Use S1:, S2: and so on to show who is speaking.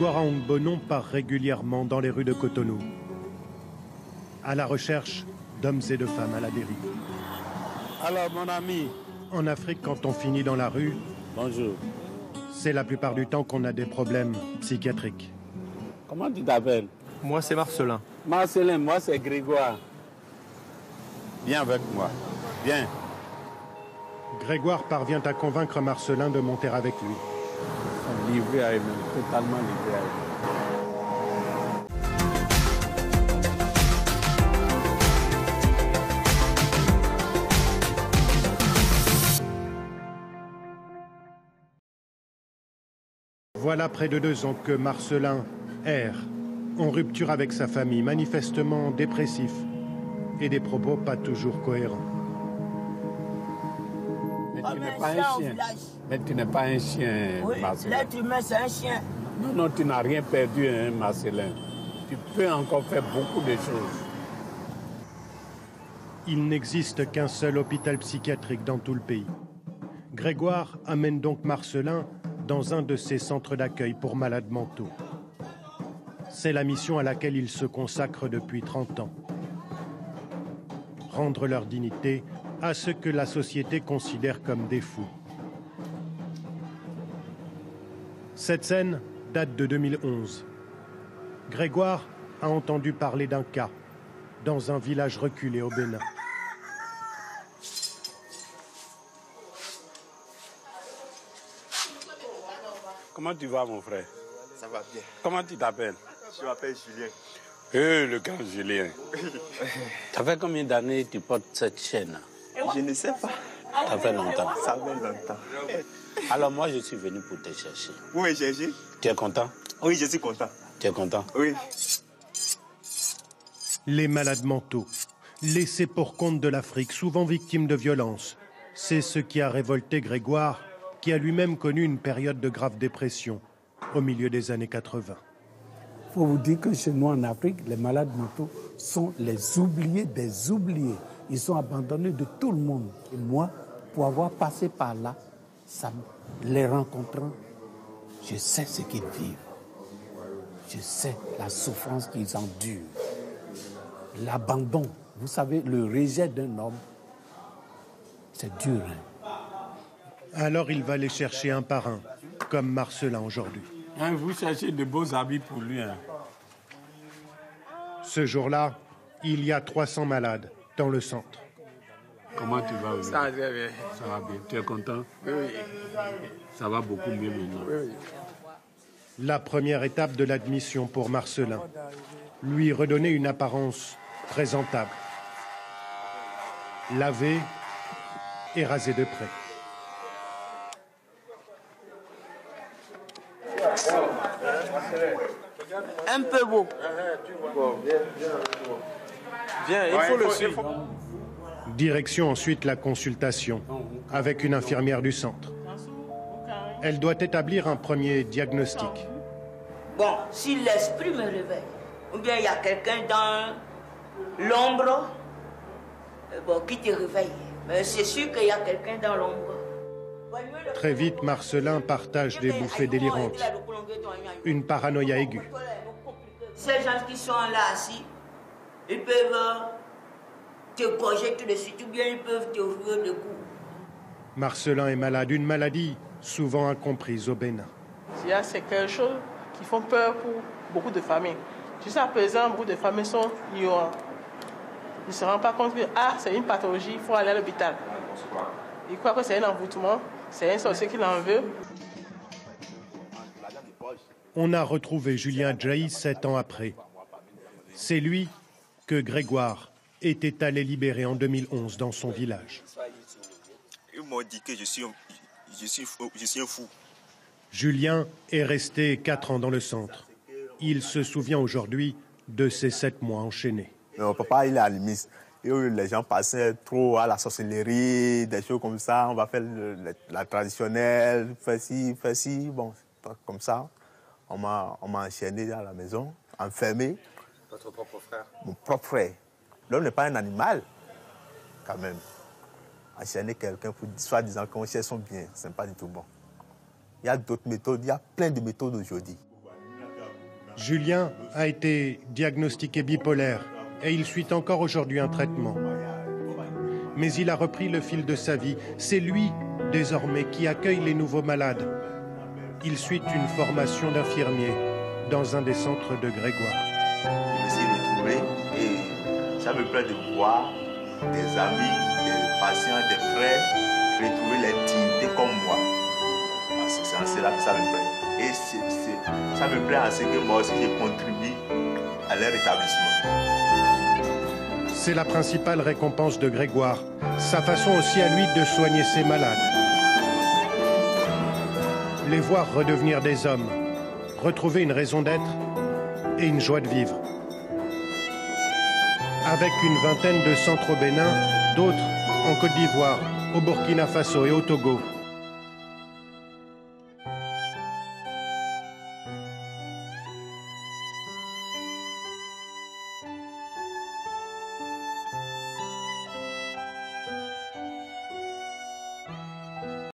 S1: Grégoire Aongbonon part régulièrement dans les rues de Cotonou, à la recherche d'hommes et de femmes à la dérive.
S2: Alors, mon ami.
S1: En Afrique, quand on finit dans la rue,
S2: bonjour.
S1: C'est la plupart du temps qu'on a des problèmes psychiatriques.
S2: Comment tu t'appelles?
S3: Moi, c'est Marcelin.
S2: Marcelin, moi, c'est Grégoire. Viens avec moi. Viens.
S1: Grégoire parvient à convaincre Marcelin de monter avec lui.
S2: Livré à eux-mêmes, totalement livré à eux-mêmes.
S1: Voilà près de 2 ans que Marcelin erre, en rupture avec sa famille, manifestement dépressif, et des propos pas toujours cohérents.
S2: Mais tu n'es pas un chien. Mais tu n'es pas un chien,
S4: oui,
S2: Marcelin.
S4: L'être humain, c'est un chien.
S2: Non, tu n'as rien perdu, hein, Marcelin. Tu peux encore faire beaucoup de choses.
S1: Il n'existe qu'un seul hôpital psychiatrique dans tout le pays. Grégoire amène donc Marcelin dans un de ces centres d'accueil pour malades mentaux. C'est la mission à laquelle il se consacre depuis 30 ans. Rendre leur dignité à ceux que la société considère comme des fous. Cette scène date de 2011. Grégoire a entendu parler d'un cas dans un village reculé au Bénin.
S2: Comment tu vas, mon frère?
S5: Ça va bien.
S2: Comment tu t'appelles?
S5: Je m'appelle Julien.
S2: Le grand Julien. Ça fait combien d'années tu portes cette chaîne?
S5: Je ne sais pas.
S2: Ça fait longtemps.
S5: Ça fait longtemps.
S2: Alors moi, je suis venu pour te chercher.
S5: Oui, chercher.
S2: Tu es content?
S5: Oui, je suis content.
S2: Tu es content?
S5: Oui.
S1: Les malades mentaux, laissés pour compte de l'Afrique, souvent victimes de violences. C'est ce qui a révolté Grégoire, qui a lui-même connu une période de grave dépression au milieu des années 80.
S6: Il faut vous dire que chez nous en Afrique, les malades mentaux sont les oubliés des oubliés. Ils sont abandonnés de tout le monde. Et moi, pour avoir passé par là, les rencontrant, je sais ce qu'ils vivent. Je sais la souffrance qu'ils endurent. L'abandon, vous savez, le rejet d'un homme, c'est dur. Hein?
S1: Alors il va les chercher un par un, comme Marcelin aujourd'hui.
S2: Hein, vous cherchez de beaux habits pour lui. Hein.
S1: Ce jour-là, il y a 300 malades dans le centre.
S2: Comment tu vas?
S3: Ça va très bien.
S2: Ça va bien. Tu es content?
S3: Oui.
S2: Ça va beaucoup mieux maintenant.
S3: Oui.
S1: La première étape de l'admission pour Marcelin, lui redonner une apparence présentable. Lavé et rasé de près.
S4: Un peu beau.
S3: Viens, il faut le suivre.
S1: Direction ensuite la consultation avec une infirmière du centre. Elle doit établir un premier diagnostic.
S4: Bon, si l'esprit me réveille, ou bien il y a quelqu'un dans l'ombre qui te réveille, mais c'est sûr qu'il y a quelqu'un dans l'ombre.
S1: Très vite, Marcelin partage des bouffées délirantes, une paranoïa aiguë.
S4: Ces gens qui sont là assis, ils peuvent te gorger tout de suite, ou bien ils peuvent te ouvrir le cou.
S1: Marcelin est malade, une maladie souvent incomprise au Bénin.
S7: C'est quelque chose qui fait peur pour beaucoup de familles. Jusqu'à présent, beaucoup de familles sont ignorants. Ils ne se rendent pas compte que c'est une pathologie, il faut aller à l'hôpital. Ils croient que c'est un envoûtement, c'est un sorcier qui l'en veut.
S1: On a retrouvé Julien Djaï 7 ans après. C'est lui que Grégoire était allé libérer en 2011 dans son village.
S5: Ils m'ont dit que je suis un fou.
S1: Julien est resté 4 ans dans le centre. Il se souvient aujourd'hui de ces 7 mois enchaînés.
S5: Mon papa, il est animiste. Et les gens passaient trop à la sorcellerie, des choses comme ça. On va faire la traditionnelle, faire ci. Bon, comme ça. On m'a enchaîné à la maison, enfermé.
S3: Votre propre frère?
S5: Mon propre frère. L'homme n'est pas un animal, quand même. Enchaîner quelqu'un pour soi-disant qu'on cherche son bien, ce n'est pas du tout bon. Il y a d'autres méthodes, il y a plein de méthodes aujourd'hui.
S1: Julien a été diagnostiqué bipolaire et il suit encore aujourd'hui un traitement. Mais il a repris le fil de sa vie. C'est lui, désormais, qui accueille les nouveaux malades. Il suit une formation d'infirmier dans un des centres de Grégoire.
S5: Je me suis retrouvé et ça me plaît de voir des amis, des patients, des frères retrouver l'intimité comme moi. C'est en cela que ça me plaît. Et ça me plaît en ce que moi aussi je contribue à leur établissement.
S1: C'est la principale récompense de Grégoire, sa façon aussi à lui de soigner ses malades. Les voir redevenir des hommes, retrouver une raison d'être et une joie de vivre. Avec une vingtaine de centres au Bénin, d'autres en Côte d'Ivoire, au Burkina Faso et au Togo.